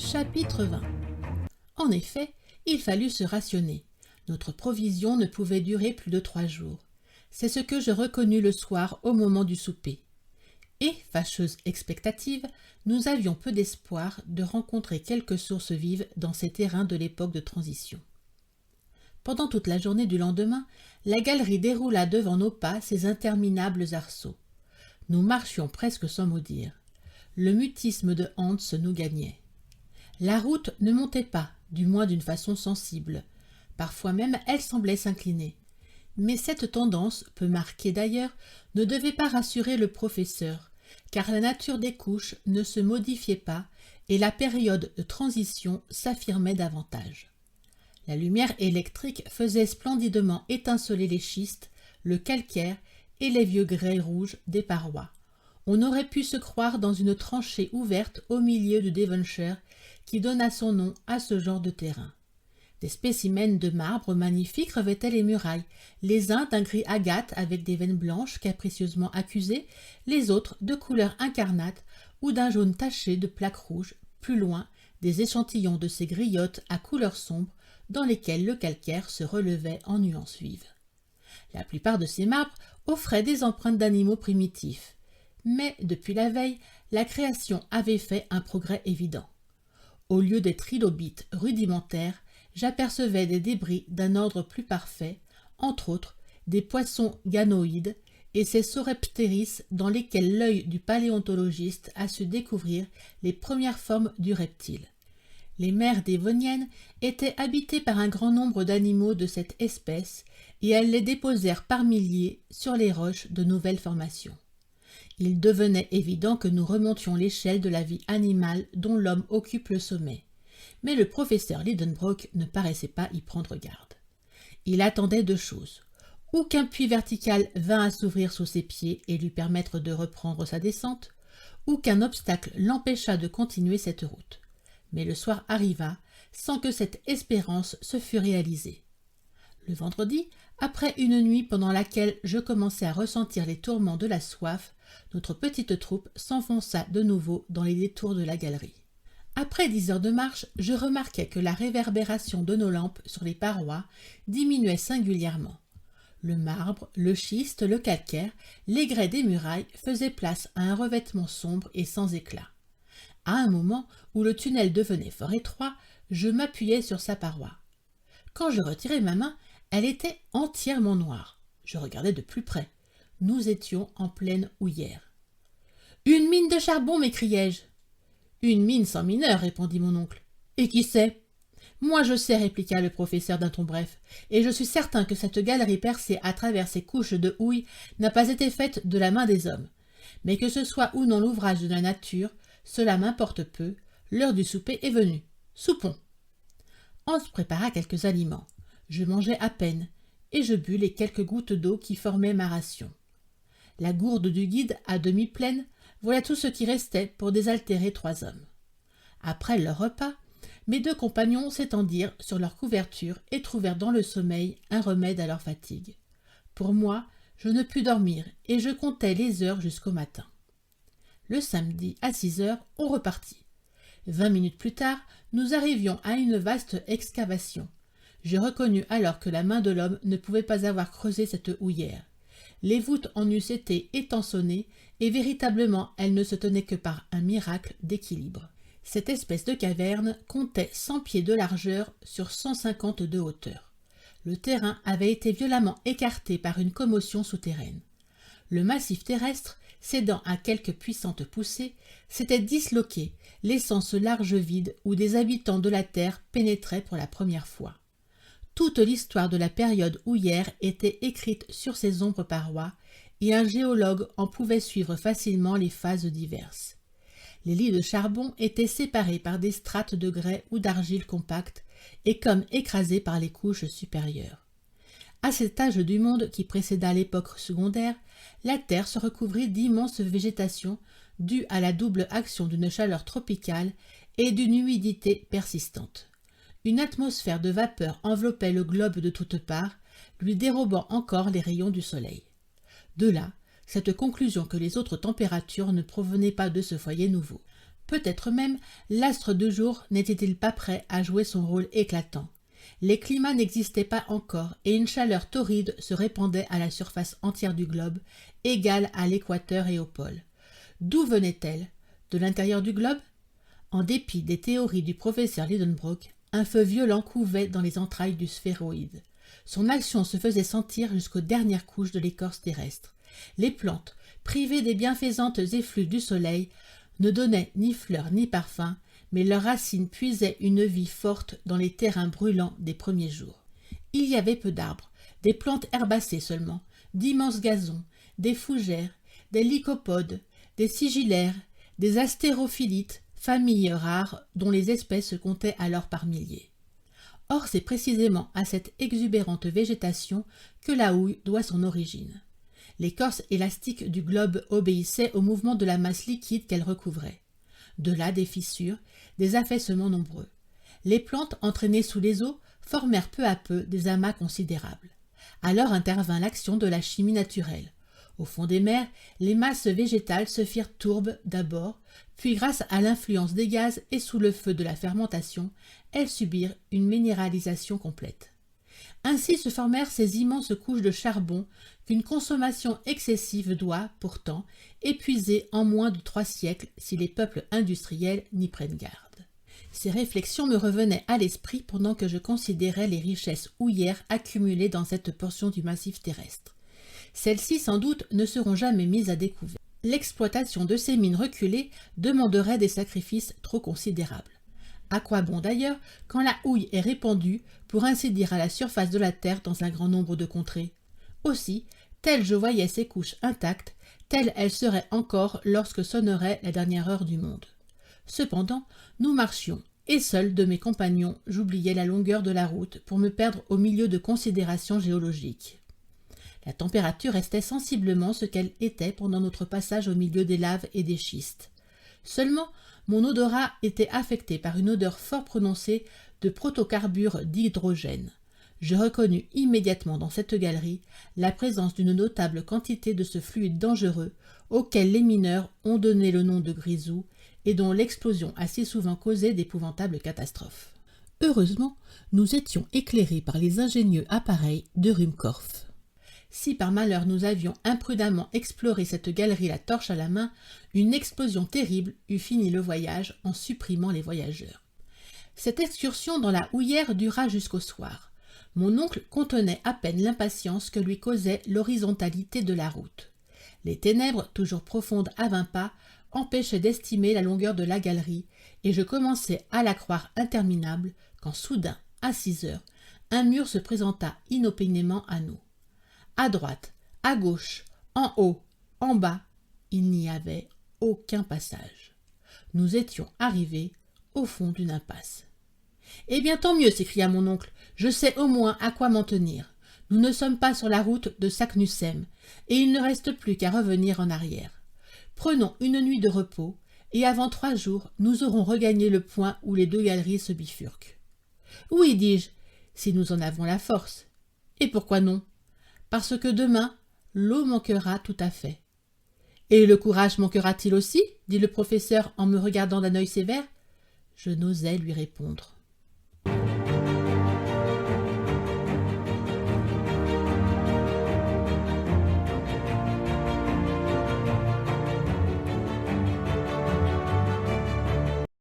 Chapitre 20. En effet, il fallut se rationner. Notre provision ne pouvait durer plus de 3 jours. C'est ce que je reconnus le soir au moment du souper. Et, fâcheuse expectative, nous avions peu d'espoir de rencontrer quelques sources vives dans ces terrains de l'époque de transition. Pendant toute la journée du lendemain, la galerie déroula devant nos pas ses interminables arceaux. Nous marchions presque sans mot dire. Le mutisme de Hans nous gagnait. La route ne montait pas, du moins d'une façon sensible. Parfois même elle semblait s'incliner. Mais cette tendance, peu marquée d'ailleurs, ne devait pas rassurer le professeur, car la nature des couches ne se modifiait pas et la période de transition s'affirmait davantage. La lumière électrique faisait splendidement étinceler les schistes, le calcaire et les vieux grès rouges des parois. On aurait pu se croire dans une tranchée ouverte au milieu du Devonshire qui donna son nom à ce genre de terrain. Des spécimens de marbre magnifiques revêtaient les murailles, les uns d'un gris agate avec des veines blanches capricieusement accusées, les autres de couleur incarnate ou d'un jaune taché de plaques rouges, plus loin des échantillons de ces griottes à couleur sombre dans lesquelles le calcaire se relevait en nuances vives. La plupart de ces marbres offraient des empreintes d'animaux primitifs. Mais, depuis la veille, la création avait fait un progrès évident. Au lieu des trilobites rudimentaires, j'apercevais des débris d'un ordre plus parfait, entre autres des poissons ganoïdes et ces sauropteris dans lesquels l'œil du paléontologiste a su découvrir les premières formes du reptile. Les mers dévoniennes étaient habitées par un grand nombre d'animaux de cette espèce et elles les déposèrent par milliers sur les roches de nouvelles formations. Il devenait évident que nous remontions l'échelle de la vie animale dont l'homme occupe le sommet. Mais le professeur Lidenbrock ne paraissait pas y prendre garde. Il attendait 2 choses. Ou qu'un puits vertical vînt à s'ouvrir sous ses pieds et lui permettre de reprendre sa descente, ou qu'un obstacle l'empêchât de continuer cette route. Mais le soir arriva sans que cette espérance se fût réalisée. Le vendredi, après une nuit pendant laquelle je commençai à ressentir les tourments de la soif, notre petite troupe s'enfonça de nouveau dans les détours de la galerie. Après 10 heures de marche, je remarquai que la réverbération de nos lampes sur les parois diminuait singulièrement. Le marbre, le schiste, le calcaire, les grès des murailles faisaient place à un revêtement sombre et sans éclat. À un moment où le tunnel devenait fort étroit, je m'appuyai sur sa paroi. Quand je retirai ma main, elle était entièrement noire. Je regardai de plus près. Nous étions en pleine houillère. « Une mine de charbon » m'écriai-je. « Une mine sans mineur » répondit mon oncle. « Et qui sait ?»« Moi je sais » répliqua le professeur d'un ton bref, « et je suis certain que cette galerie percée à travers ces couches de houille n'a pas été faite de la main des hommes. Mais que ce soit ou non l'ouvrage de la nature, cela m'importe peu, l'heure du souper est venue. Soupons !» Hans prépara quelques aliments. Je mangeai à peine, et je bus les quelques gouttes d'eau qui formaient ma ration. La gourde du guide, à demi pleine, voilà tout ce qui restait pour désaltérer 3 hommes. Après leur repas, mes 2 compagnons s'étendirent sur leur couverture et trouvèrent dans le sommeil un remède à leur fatigue. Pour moi, je ne pus dormir et je comptais les heures jusqu'au matin. Le samedi, à 6 heures, on repartit. 20 minutes plus tard, nous arrivions à une vaste excavation. Je reconnus alors que la main de l'homme ne pouvait pas avoir creusé cette houillère. Les voûtes en eussent été étançonnées, et véritablement elles ne se tenaient que par un miracle d'équilibre. Cette espèce de caverne comptait 100 pieds de largeur sur 150 de hauteur. Le terrain avait été violemment écarté par une commotion souterraine. Le massif terrestre, cédant à quelques puissantes poussées, s'était disloqué, laissant ce large vide où des habitants de la terre pénétraient pour la première fois. Toute l'histoire de la période houillère était écrite sur ces ombres parois, et un géologue en pouvait suivre facilement les phases diverses. Les lits de charbon étaient séparés par des strates de grès ou d'argile compacte, et comme écrasés par les couches supérieures. À cet âge du monde qui précéda l'époque secondaire, la terre se recouvrit d'immenses végétations dues à la double action d'une chaleur tropicale et d'une humidité persistante. Une atmosphère de vapeur enveloppait le globe de toutes parts, lui dérobant encore les rayons du soleil. De là, cette conclusion que les autres températures ne provenaient pas de ce foyer nouveau. Peut-être même l'astre de jour n'était-il pas prêt à jouer son rôle éclatant. Les climats n'existaient pas encore et une chaleur torride se répandait à la surface entière du globe, égale à l'équateur et au pôle. D'où venait-elle? De l'intérieur du globe? En dépit des théories du professeur Lidenbrock, un feu violent couvait dans les entrailles du sphéroïde. Son action se faisait sentir jusqu'aux dernières couches de l'écorce terrestre. Les plantes, privées des bienfaisantes effluves du soleil, ne donnaient ni fleurs ni parfums, mais leurs racines puisaient une vie forte dans les terrains brûlants des premiers jours. Il y avait peu d'arbres, des plantes herbacées seulement, d'immenses gazons, des fougères, des lycopodes, des sigillaires, des astérophilites, familles rares dont les espèces se comptaient alors par milliers. Or, c'est précisément à cette exubérante végétation que la houille doit son origine. L'écorce élastique du globe obéissait au mouvement de la masse liquide qu'elle recouvrait. De là des fissures, des affaissements nombreux. Les plantes entraînées sous les eaux formèrent peu à peu des amas considérables. Alors intervint l'action de la chimie naturelle. Au fond des mers, les masses végétales se firent tourbes d'abord, puis grâce à l'influence des gaz et sous le feu de la fermentation, elles subirent une minéralisation complète. Ainsi se formèrent ces immenses couches de charbon qu'une consommation excessive doit, pourtant, épuiser en moins de 3 siècles si les peuples industriels n'y prennent garde. Ces réflexions me revenaient à l'esprit pendant que je considérais les richesses houillères accumulées dans cette portion du massif terrestre. Celles-ci, sans doute, ne seront jamais mises à découvert. L'exploitation de ces mines reculées demanderait des sacrifices trop considérables. À quoi bon d'ailleurs quand la houille est répandue, pour ainsi dire à la surface de la terre dans un grand nombre de contrées? Aussi, telle je voyais ces couches intactes, telle elles seraient encore lorsque sonnerait la dernière heure du monde. Cependant, nous marchions, et seul de mes compagnons, j'oubliais la longueur de la route pour me perdre au milieu de considérations géologiques. La température restait sensiblement ce qu'elle était pendant notre passage au milieu des laves et des schistes. Seulement, mon odorat était affecté par une odeur fort prononcée de protocarbures d'hydrogène. Je reconnus immédiatement dans cette galerie la présence d'une notable quantité de ce fluide dangereux auquel les mineurs ont donné le nom de grisou et dont l'explosion a si souvent causé d'épouvantables catastrophes. Heureusement, nous étions éclairés par les ingénieux appareils de Ruhmkorff. Si par malheur nous avions imprudemment exploré cette galerie la torche à la main, une explosion terrible eût fini le voyage en supprimant les voyageurs. Cette excursion dans la houillère dura jusqu'au soir. Mon oncle contenait à peine l'impatience que lui causait l'horizontalité de la route. Les ténèbres, toujours profondes à 20 pas, empêchaient d'estimer la longueur de la galerie, et je commençais à la croire interminable quand soudain, à 6 heures, un mur se présenta inopinément à nous. À droite, à gauche, en haut, en bas, il n'y avait aucun passage. Nous étions arrivés au fond d'une impasse. « Eh bien, tant mieux !» s'écria mon oncle. « Je sais au moins à quoi m'en tenir. Nous ne sommes pas sur la route de Saknussemm, et il ne reste plus qu'à revenir en arrière. Prenons une nuit de repos, et avant 3 jours, nous aurons regagné le point où les 2 galeries se bifurquent. »« Oui, dis-je, si nous en avons la force. Et pourquoi non ? Parce que demain, l'eau manquera tout à fait. »« Et le courage manquera-t-il aussi ?» dit le professeur en me regardant d'un œil sévère. Je n'osais lui répondre.